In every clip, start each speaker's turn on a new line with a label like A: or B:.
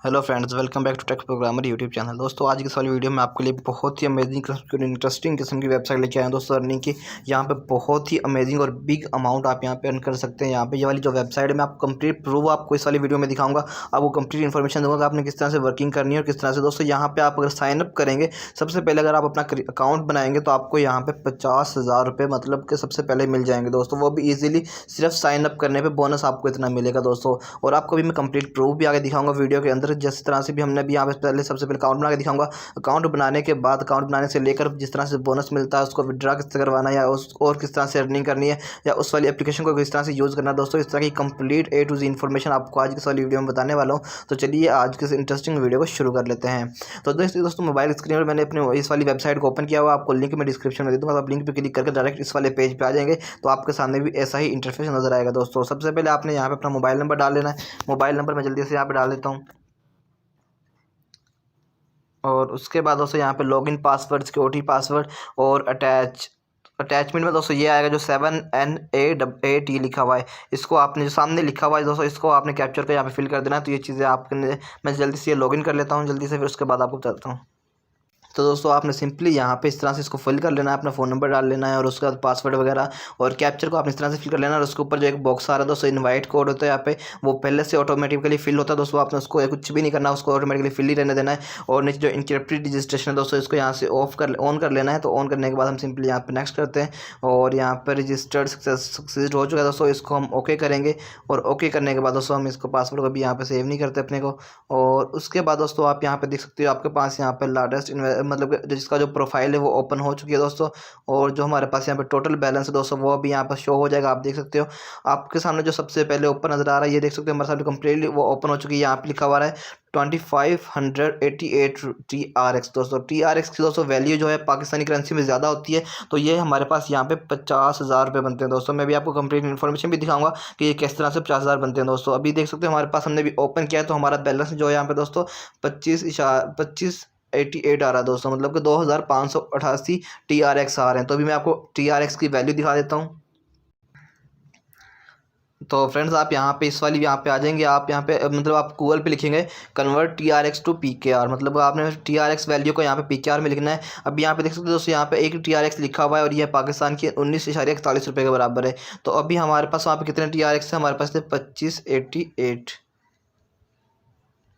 A: Hello friends, welcome back to tech programmer YouTube channel. दोस्तों आज की इस वाली वीडियो में आपके लिए बहुत ही अमेजिंग इंटरेस्टिंग किस्म की वेबसाइट लेके आए हैं दोस्तों। अर्निंग की यहाँ पे बहुत ही अमेजिंग और बिग अमाउंट आप यहाँ पे अर्न कर सकते हैं। यहाँ पे ये वाली जो वेबसाइट है मैं आपको कंप्लीट प्रूफ आपको इस वाली वीडियो में दिखाऊंगा। आपको कंप्लीट इन्फॉर्मेशन दूंगा कि आपने किस तरह से वर्किंग करनी है और किस तरह से। दोस्तों यहाँ पे आप अगर साइनअप करेंगे, सबसे पहले अगर आप अपना अकाउंट बनाएंगे तो आपको यहाँ पे 50,000 रुपये मतलब कि सबसे पहले मिल जाएंगे दोस्तों, वो भी ईजिली सिर्फ साइनअप करने पर बोनस आपको इतना मिलेगा दोस्तों। और आपको भी मैं कंप्लीट प्रूफ भी आगे दिखाऊंगा वीडियो के अंदर, जिस तरह से भी हमने भी यहाँ पे पहले सबसे पहले अकाउंट बना के दिखाऊंगा। अकाउंट बनाने के बाद अकाउंट बनाने से लेकर जिस तरह से बोनस मिलता है उसको विड्रा किस तरह करवाना है या उस और किस तरह से अर्निंग करनी है या उस वाली एप्लीकेशन को किस तरह से यूज़ करना है दोस्तों, इस तरह की complete A to Z information आपको आज की इस वाली वीडियो में बताने वाला हूँ। तो चलिए आज के इस इंटरेस्टिंग वीडियो को शुरू कर लेते हैं। तो दोस्तों मोबाइल स्क्रीन पर मैंने अपने इस वाली वेबसाइट को ओपन किया हुआ, आपको लिंक मैं डिस्क्रिप्शन में दे दूँगा। आप लिंक पर क्लिक करके डायरेक्ट इस वाले पेज पर आ जाएंगे तो आपके सामने भी ऐसा ही इंटरफेस नजर आएगा दोस्तों। सबसे पहले आपने यहाँ पे अपना मोबाइल नंबर डाल लेना है। मोबाइल नंबर मैं जल्दी से यहाँ पे डाल देता हूँ और उसके बाद दोस्तों यहाँ पे लॉगिन पासवर्ड, सिक्योरिटी पासवर्ड और अटैचमेंट में दोस्तों ये आएगा जो 7NAAT लिखा हुआ है। इसको आपने जो सामने लिखा हुआ है दोस्तों, इसको आपने कैप्चर कर यहाँ पे फिल कर देना है। तो ये चीज़ें आपने, मैं जल्दी से ये लॉगिन कर लेता हूँ जल्दी से, फिर उसके बाद आपको बताता हूँ। तो दोस्तों आपने सिंपली यहाँ पे इस तरह से इसको फिल कर लेना है, अपना फ़ोन नंबर डाल लेना है और उसके बाद पासवर्ड वगैरह और कैप्चर को आपने इस तरह से फिल कर लेना है। और उसके ऊपर जो एक बॉक्स आ रहा है दोस्तों, इनवाइट कोड होता है यहाँ पे, वो पहले से ऑटोमेटिकली फिल होता है दोस्तों। आपने उसको कुछ भी नहीं करना, उसको ऑटोमेटिकली फिल ही रहने देना है। और नीचे जो इनक्रिप्टेड रजिस्ट्रेशन है दोस्तों, इसको यहाँ से ऑन कर लेना है। तो ऑन करने के बाद हम सिंपली यहाँ पे नेक्स्ट करते हैं और यहाँ पर रजिस्टर्ड सक्सेस हो चुका है दोस्तों, इसको हम ओके करेंगे। और ओके करने के बाद दोस्तों हम इसको पासवर्ड को भी यहाँ पे सेव नहीं करते अपने को। और उसके बाद दोस्तों आप यहाँ पे देख सकते हो आपके पास यहाँ पे लार्जेस्ट मतलब जिसका जो प्रोफाइल है वो ओपन हो चुकी है दोस्तों। और जो हमारे पास यहाँ पे टोटल बैलेंस है दोस्तों वो भी यहाँ पर शो हो जाएगा, आप देख सकते हो। आपके सामने जो सबसे पहले ओपन नजर आ रहा है ये देख सकते हो, हमारे सामने कंप्लीटली वो ओपन हो चुकी है। यहाँ पे लिखा हुआ है 2588 TRX दोस्तों। TRX की दोस्तों वैल्यू जो है पाकिस्तानी करेंसी में ज़्यादा होती है, तो ये हमारे पास यहाँ पे 50,000 रुपये बनते हैं दोस्तों। मैं भी आपको कंप्लीट इन्फॉर्मेशन भी दिखाऊंगा कि ये किस तरह से 50,000 बनते हैं दोस्तों। अभी देख सकते हो हमारे पास, हमने भी ओपन किया है तो हमारा बैलेंस जो है यहाँ पे दोस्तों 2588 आ रहा है दोस्तों, मतलब कि 2588 TRX आ रहे हैं। तो अभी मैं आपको TRX की वैल्यू दिखा देता हूँ। तो फ्रेंड्स आप यहाँ पे इस वाली यहाँ पे आ जाएंगे, आप यहाँ पे मतलब आप गूगल पे लिखेंगे कन्वर्ट TRX टू PKR, मतलब आपने TRX वैल्यू को यहाँ पे PKR में लिखना है। अब यहाँ पे देख सकते हो दोस्तों, यहाँ पे एक TRX लिखा हुआ है और ये पाकिस्तान की 19.41 रुपये के बराबर है। तो अभी हमारे पास वहाँ पे कितने TRX है, हमारे पास थे 2588।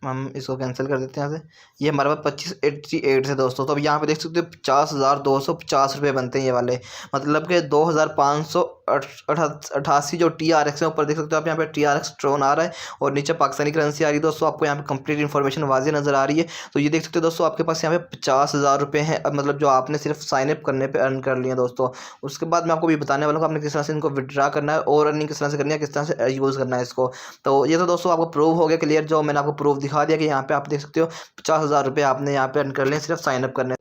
A: हम इसको कैंसिल कर देते हैं यहाँ से। ये हमारे पास 2588 है दोस्तों। तो अब यहाँ पे देख सकते हो 50,250 रुपये बनते हैं ये वाले, मतलब कि 2,588 जो TRX है ऊपर देख सकते हो आप, यहाँ पे TRX ट्रोन आ रहा है और नीचे पाकिस्तानी करेंसी आ रही है दोस्तों। आपको यहाँ पे कंप्लीट इन्फॉर्मेशन वाज़ेह नज़र आ रही है। तो ये देख सकते हो दोस्तों आपके पास यहाँ पे 50,000 रुपये हैं, मतलब जो आपने सिर्फ साइनअप करने पर अर्न कर लिए दोस्तों। उसके बाद मैं आपको भी बताने वाला हूँ आपने किस तरह से इनको विड्रा करना है और अर्निंग किस तरह से करनी है, किस तरह से यूज़ करना है इसको। तो ये तो दोस्तों आपको प्रूव हो गया क्लियर, जो मैंने आपको प्रूफ दिखा दिया कि यहाँ पे आप देख सकते हो 50,000 रुपये आपने यहाँ पे अर्न कर लिए सिर्फ साइनअप करने।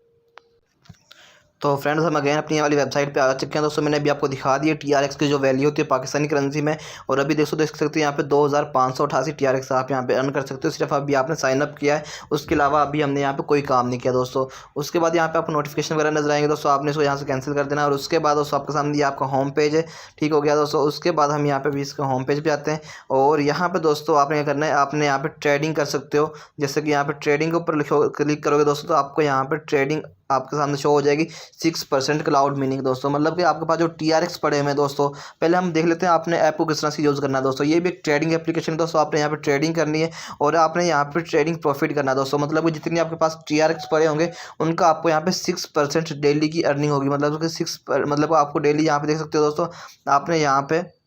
A: तो फ्रेंड्स हम अगेन अपनी ये वाली वेबसाइट पे आ चुके हैं दोस्तों। मैंने अभी आपको दिखा दिया TRX की जो वैल्यू होती है पाकिस्तानी करेंसी में। और अभी देख सकते हो यहाँ पे 2,588 TRX आप यहाँ पे अर्न कर सकते हो, सिर्फ अभी आपने साइनअप किया है। उसके अलावा अभी हमने यहाँ पे कोई काम नहीं किया दोस्तों। उसके बाद यहाँ पे आपको नोटिफिकेशन वगैरह नजर आएंगे दोस्तों, आपने इसको यहाँ से कैंसिल कर देना। और उसके बाद दोस्तों आपके सामने ये आपका होम पेज है, ठीक हो गया दोस्तों। उसके बाद हम यहाँ पे भी इसका होम पेज पे आते हैं और यहाँ पे दोस्तों आपने क्या करना है, आपने यहाँ पे ट्रेडिंग कर सकते हो। जैसे कि यहाँ पे ट्रेडिंग के ऊपर क्लिक करोगे दोस्तों तो आपको यहाँ पे ट्रेडिंग आपके सामने शो हो जाएगी 6% क्लाउड मीनिंग दोस्तों, मतलब कि आपके पास जो TRX पड़े हुए हैं दोस्तों। पहले हम देख लेते हैं आपने ऐप को किस तरह से यूज़ करना है दोस्तों। ये भी एक ट्रेडिंग एप्लीकेशन है दोस्तों, आपने यहाँ पे ट्रेडिंग करनी है और आपने यहाँ पे ट्रेडिंग प्रॉफिट करना है दोस्तों। मतलब कि जितनी आपके पास TRX पड़े होंगे उनका आपको यहाँ पे 6% डेली की अर्निंग होगी, मतलब कि मतलब आपको डेली यहाँ पे देख सकते हो दोस्तों, आपने यहाँ पे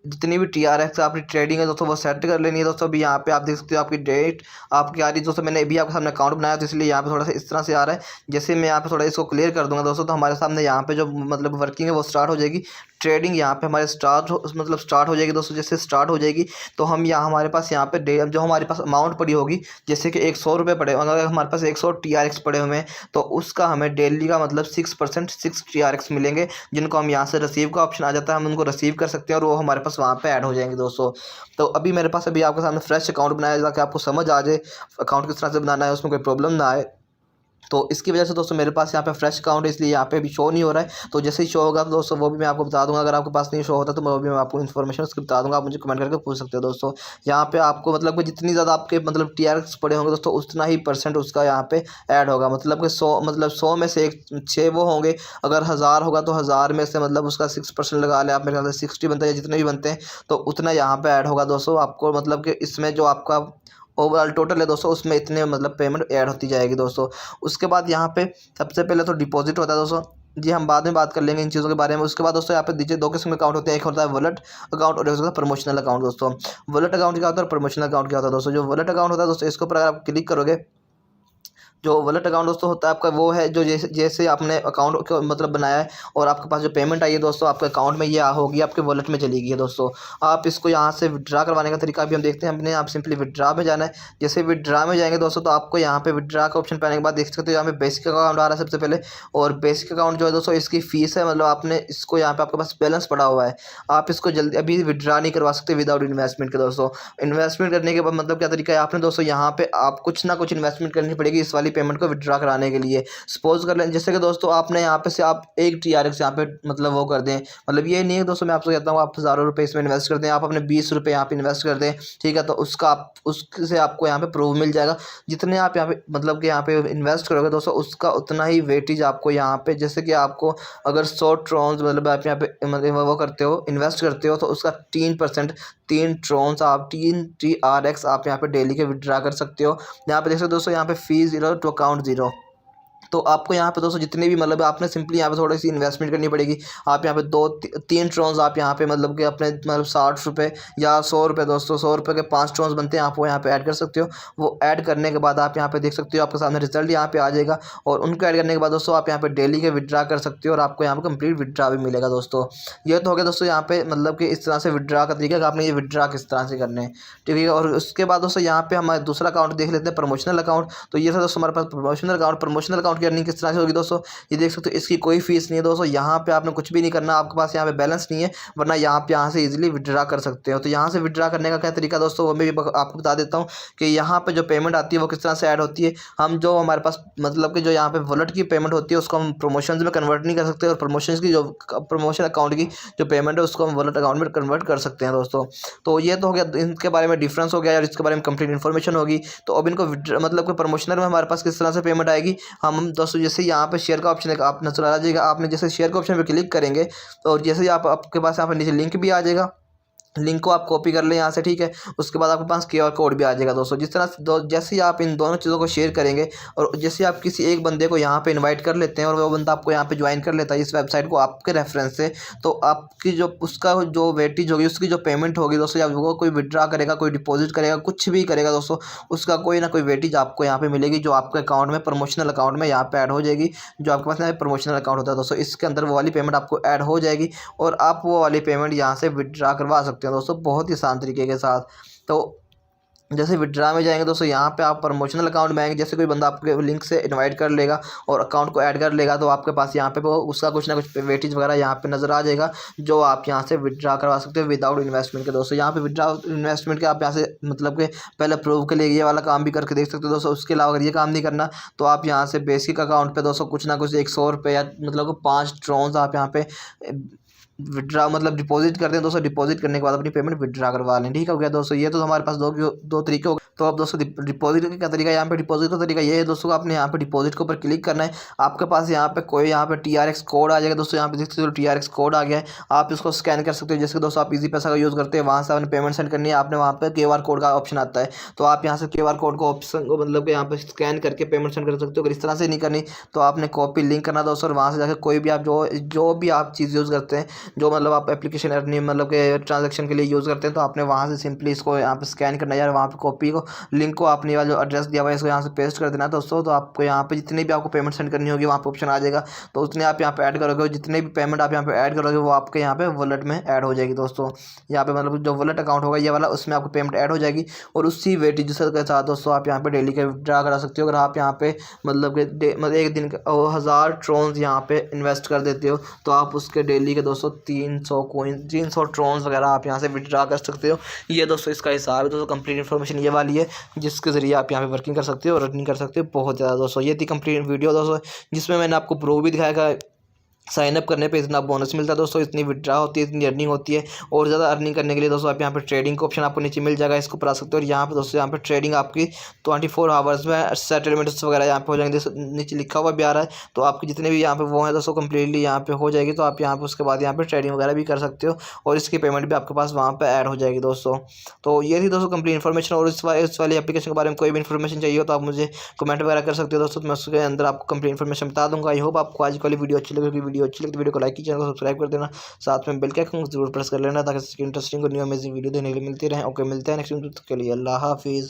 A: जितनी भी TRX आपकी ट्रेडिंग है दोस्तों वो सेट कर लेनी है दोस्तों। अभी यहाँ पे आप देख सकते हो आपकी डेट आपकी आ रही है दोस्तों। मैंने अभी आपके सामने अकाउंट बनाया तो इसलिए यहाँ पे थोड़ा सा इस तरह से आ रहा है। जैसे मैं यहाँ पे थोड़ा इसको क्लियर कर दूंगा दोस्तों तो हमारे सामने यहाँ पे जो मतलब वर्किंग है वो स्टार्ट हो जाएगी। ट्रेडिंग यहाँ पे हमारे स्टार्ट हो जाएगी दोस्तों। जैसे स्टार्ट हो जाएगी तो हम यहाँ हमारे पास यहाँ पे जो हमारे पास अमाउंट पड़ी होगी, जैसे कि 100 रुपये पड़े, अगर हमारे पास 100 TRX पड़े हुए हैं तो उसका हमें डेली का मतलब 6% 6 TRX मिलेंगे, जिनको हम यहाँ से रिसीव का ऑप्शन आ जाता है, हम उनको रिसीव कर सकते हैं और वो हमारे पास वहाँ पे ऐड हो जाएंगे दोस्तों। तो अभी मेरे पास अभी आपके सामने फ्रेश अकाउंट बनाया ताकि आपको समझ आ जाए अकाउंट किस तरह से बनाना है, उसमें कोई प्रॉब्लम ना आए। तो इसकी वजह से दोस्तों मेरे पास यहाँ पे फ्रेश अकाउंट है, इसलिए यहाँ पे भी शो नहीं हो रहा है। तो जैसे ही शो होगा तो दोस्तों वो भी मैं आपको बता दूंगा। अगर आपके पास नहीं शो होता तो मैं वो भी मैं आपको इन्फॉर्मेशन उसकी बता दूंगा, आप मुझे कमेंट करके पूछ सकते हो दोस्तों। यहाँ पे आपको मतलब कि जितनी ज़्यादा आपके मतलब TRX पड़े होंगे दोस्तों, उतना ही % उसका यहाँ पे ऐड होगा। मतलब कि 100 में से 6 वो होंगे। अगर 1000 होगा तो 1000 में से मतलब उसका 6% लगा ले आप, मेरे ख्याल से 60 बनते हैं, जितने भी बनते हैं तो उतना यहाँ पे ऐड होगा दोस्तों आपको। मतलब कि इसमें जो आपका ओवरऑल टोटल है दोस्तों, उसमें इतने मतलब पेमेंट ऐड होती जाएगी दोस्तों। उसके बाद यहाँ पे सबसे पहले तो डिपॉजिट होता है दोस्तों, जी हम बाद में बात कर लेंगे इन चीज़ों के बारे में। उसके बाद दोस्तों यहाँ पे दीजिए 2 किस्म के अकाउंट होते हैं, एक होता है वॉलेट अकाउंट और एक होता है प्रमोशनल अकाउंट दोस्तों। वॉलेट अकाउंट क्या होता है और प्रमोशनल अकाउंट क्या होता है दोस्तों। जो वॉलेट अकाउंट होता है दोस्तों, इसके ऊपर अगर आप क्लिक करोगे, जो वॉलेट अकाउंट दोस्तों होता है आपका, वो है जो जैसे जैसे आपने अकाउंट को मतलब बनाया है और आपके पास जो पेमेंट आई है दोस्तों आपके अकाउंट में, ये होगी आपके वॉलेट में चली गई है दोस्तों। आप इसको यहाँ से विड्रा करवाने का तरीका भी हम देखते हैं अपने। आप सिंपली विड्रा में जाना है। जैसे विड्रा में जाएंगे दोस्तों तो आपको यहाँ पे विड्रा का ऑप्शन पाने के बाद देख सकते हो यहाँ पे बेसिक अकाउंट आ रहा है सबसे पहले। और बेसिक अकाउंट जो है दोस्तों, इसकी फीस है, मतलब आपने इसको यहाँ पे आपके पास बैलेंस पड़ा हुआ है, आप इसको जल्दी अभी विड्रा नहीं करवा सकते विदाउट इन्वेस्टमेंट के दोस्तों। इन्वेस्टमेंट करने के बाद मतलब क्या तरीका है, आपने दोस्तों यहाँ पे आप कुछ ना कुछ इन्वेस्टमेंट करनी पड़ेगी इस वाली पेमेंट को विड्रा कराने के लिए। सपोज कर लें जैसे कि दोस्तों आपने यहाँ पे से आप एक TRX यहाँ पे मतलब वो कर दें, मतलब ये नहीं है दोस्तों, मैं आपको कहता हूँ आप हज़ारों रुपये इसमें इन्वेस्ट कर दें, आप अपने 20 रुपये यहाँ पे इन्वेस्ट कर दें, ठीक है। तो उसका आप उससे आपको यहाँ पे प्रूफ मिल जाएगा। जितने आप यहाँ पे मतलब कि यहाँ पे इन्वेस्ट करोगे दोस्तों, उसका उतना ही वेटेज आपको यहाँ पे, जैसे कि आपको अगर 100 ट्रॉन्स मतलब आप यहाँ पे मतलब वो करते हो इन्वेस्ट करते हो तो उसका 3% 3 ट्रॉन्स आप 3 TRX आप यहाँ पे डेली के विड्रा कर सकते हो। यहाँ पे देख सकते हो दोस्तों, यहाँ पे फीस 0 टू अकाउंट 0। तो आपको यहाँ पे दोस्तों जितने भी मतलब आपने सिंपली यहाँ पे थोड़ी सी इन्वेस्टमेंट करनी पड़ेगी। आप यहाँ पे 2-3 ट्रॉन्स आप यहाँ पे मतलब कि अपने मतलब 60 रुपये या 100 रुपये दोस्तों, 100 रुपये के 5 ट्रॉन्स बनते हैं, आप वो यहाँ पे ऐड कर सकते हो। वो ऐड करने के बाद आप यहाँ पे देख सकते हो आपके सामने रिजल्ट यहाँ पे आ जाएगा। और उनको ऐड करने के बाद दोस्तों आप यहाँ पे डेली के विड्रा कर सकते हो और आपको यहाँ पे कंप्लीट विड्रा भी मिलेगा दोस्तों। ये तो हो गया दोस्तों यहाँ पे मतलब कि इस तरह से विड्रा का तरीका कि आपने ये विड्रा किस तरह से करने हैं, ठीक है। और उसके बाद दोस्तों यहाँ पे हमारे दूसरा अकाउंट देख लेते हैं, प्रमोशनल अकाउंट। तो ये था दोस्तों हमारे पास प्रमोशनल अकाउंट की अर्निंग किस तरह से होगी दोस्तों, ये देख सकते हो इसकी कोई फीस नहीं है दोस्तों। यहाँ पे आपने कुछ भी नहीं करना, आपके पास यहाँ पे बैलेंस नहीं है, वरना यहाँ से इजीली विड्रा कर सकते हो। तो यहाँ से विड्रा करने का क्या तरीका दोस्तों, वो मैं भी आपको बता देता हूँ कि यहाँ पे जो पेमेंट आती है वो किस तरह से ऐड होती है। हम जो हमारे पास मतलब कि जो यहाँ पे वॉलेट की पेमेंट होती है उसको हम प्रमोशंस में कन्वर्ट नहीं कर सकते, और प्रमोशंस की जो प्रमोशन अकाउंट की जो पेमेंट है उसको हम वॉलेट अकाउंट में कन्वर्ट कर सकते हैं दोस्तों। तो ये तो हो गया इनके बारे में डिफरेंस हो गया और इसके बारे में कंप्लीट इन्फॉर्मेशन होगी। तो अब इनको मतलब कि प्रमोशनल में हमारे पास किस तरह से पेमेंट आएगी, हम दोस्तों जैसे यहाँ पे शेयर का ऑप्शन है आप नजर आ जाएगा, आपने जैसे शेयर के ऑप्शन पे क्लिक करेंगे और जैसे ही आपके पास यहाँ पे नीचे लिंक भी आ जाएगा, लिंक को आप कॉपी कर लें यहाँ से, ठीक है। उसके बाद आपके पास QR कोड भी आ जाएगा दोस्तों। जिस तरह जैसे ही आप इन दोनों चीज़ों को शेयर करेंगे और जैसे आप किसी एक बंदे को यहाँ पे इनवाइट कर लेते हैं और वो बंदा आपको यहाँ पे ज्वाइन कर लेता है इस वेबसाइट को आपके रेफरेंस से, तो आपकी जो उसका जो वेटेज होगी, उसकी जो पेमेंट होगी दोस्तों, या वो कोई विड्रा करेगा, कोई डिपॉजिट करेगा, कुछ भी करेगा दोस्तों, उसका कोई ना कोई वेटेज आपको यहाँ पे मिलेगी, जो आपके अकाउंट में प्रमोशनल अकाउंट में यहाँ पे ऐड हो जाएगी। जो आपके पास यहाँ प्रमोशनल अकाउंट होता है दोस्तों, इसके अंदर वो वाली पेमेंट आपको ऐड हो जाएगी और आप वो वाली पेमेंट यहाँ से विड्रा करवा सकते हैं दोस्तों, बहुत ही आसान तरीके के साथ। तो जैसे विड्रा में जाएंगे दोस्तों, यहाँ पे आप प्रमोशनल अकाउंट में आएंगे, जैसे कोई बंदा आपके लिंक से इनवाइट कर लेगा और अकाउंट को ऐड कर लेगा, तो आपके पास यहाँ पे वो उसका कुछ ना कुछ वेटेज वगैरह यहाँ पे नज़र आ जाएगा, जो आप यहाँ से विड्रा करवा सकते हो विदाउट इन्वेस्टमेंट के दोस्तों। यहाँ पे विड्रा इन्वेस्टमेंट के आप यहाँ से मतलब कि पहले प्रूव के लिए ये वाला काम भी करके देख सकते हो दोस्तों। उसके अलावा अगर ये काम नहीं करना तो आप यहाँ से बेसिक अकाउंट पर दोस्तों कुछ ना कुछ 100 रुपये या मतलब 5 ट्रॉन्स आप यहाँ पे विड्रा मतलब डिपॉजिट करते हैं दोस्तों। डिपॉजिट करने के बाद अपनी पेमेंट विड्रा करवा लें, ठीक हो गया दोस्तों। ये तो हमारे पास दो तरीके हो गए। तो अब दोस्तों डिपॉजिट का क्या तरीका है, यहाँ पे डिपॉजिट का तरीका ये है दोस्तों, आपने यहाँ पे डिपॉजिट के ऊपर क्लिक करना है। आपके पास यहाँ पे कोई यहाँ पे TRX कोड आ जाएगा दोस्तों, यहाँ पे देख सकते हो TRX कोड आ गया है, आप इसको स्कैन कर सकते हो। जैसे दोस्तों आप इजी पैसा का यूज़ करते हैं, वहाँ से आपने पेमेंट सेंड करनी है, आपने वहाँ पे QR कोड का ऑप्शन आता है, तो आप यहाँ से QR कोड को ऑप्शन को मतलब कि यहाँ पे स्कैन करके पेमेंट सेंड कर सकते हो। अगर इस तरह से नहीं करनी तो आपने कॉपी लिंक करना दोस्तों, और वहाँ से जाकर कोई भी आप जो भी आप चीज़ यूज़ करते हैं, जो मतलब आप एप्लीकेशन अर्निंग मतलब के ट्रांजैक्शन के लिए यूज़ करते हैं, तो आपने वहाँ से सिंपली इसको यहाँ पे स्कैन करना है, यार वहाँ पे कॉपी को लिंक को आपने वाला जो एड्रेस दिया हुआ है इसको यहाँ से पेस्ट कर देना है दोस्तों। तो आपको यहाँ पे जितनी भी आपको पेमेंट सेंड करनी होगी वहाँ पे ऑप्शन आ जाएगा, तो उतने आप यहाँ पे ऐड करोगे, और जितने भी पेमेंट आप यहाँ पे ऐड करोगे वो आपके यहाँ पे वॉलेट में ऐड हो जाएगी दोस्तों। यहाँ पे मतलब जो वॉलेट अकाउंट होगा ये वाला, उसमें आपको पेमेंट ऐड हो जाएगी, और उसी वेटेज के साथ दोस्तों आप यहाँ पे डेली का विड्रा करा सकते हो। अगर आप यहाँ पे मतलब कि एक दिन का 1000 ट्रॉन्स यहाँ पे इन्वेस्ट कर देते हो, तो आप उसके डेली के दोस्तों 300 कोइन 300 ट्रॉन्स वगैरह आप यहाँ से विड्रा कर सकते हो। ये दोस्तों इसका हिसाब है दोस्तों। कंप्लीट इन्फॉर्मेशन ये वाली है जिसके ज़रिए आप यहाँ पे वर्किंग कर सकते हो और अर्निंग कर सकते हो बहुत ज़्यादा दोस्तों। ये थी कंप्लीट वीडियो दोस्तों, जिसमें मैंने आपको प्रूफ भी दिखाया साइन अप करने पे इतना बोनस मिलता है दोस्तों, इतनी विड्रा होती है, इतनी अर्निंग होती है। और ज़्यादा अर्निंग करने के लिए दोस्तों आप यहाँ पे ट्रेडिंग का ऑप्शन आपको नीचे मिल जाएगा, इसको पर आ सकते हो। और यहाँ पे दोस्तों यहाँ पे ट्रेडिंग आपकी 24 आवर्स में सेटलमेंट्स वगैरह यहाँ पे हो जाएंगे। नीचे लिखा हुआ भी आ रहा है, तो आपके जितने भी यहाँ पे वो हैं दोस्तों कम्प्लीटली यहाँ पे हो जाएगी। तो आप यहाँ पे उसके बाद यहाँ पे ट्रेडिंग वगैरह भी कर सकते हो और इसकी पेमेंट भी आपके पास वहाँ पर ऐड हो जाएगी दोस्तों। तो ये थी दोस्तों कंप्लीट इन्फॉर्मेशन। और इस वाली एप्लीकेशन के बारे में कोई भी इन्फॉर्मेशन चाहिए हो तो आप मुझे कमेंट वगैरह कर सकते हो दोस्तों, तो मैं उसके अंदर आपको कंप्लीट इन्फॉर्मेशन बता दूँगा। आई होप आपको आज वाली वीडियो अच्छी लगी। वीडियो अच्छी लगी तो वीडियो को लाइक, चैनल को सब्सक्राइब कर देना, साथ में बेल के आइकन जरूर प्रेस कर लेना ताकि इंटरेस्टिंग और न्यू अमेजिंग वीडियो देने के लिए मिलती रहे। ओके, मिलते हैं नेक्स्ट वीडियो के लिए। अल्लाह हाफिज़।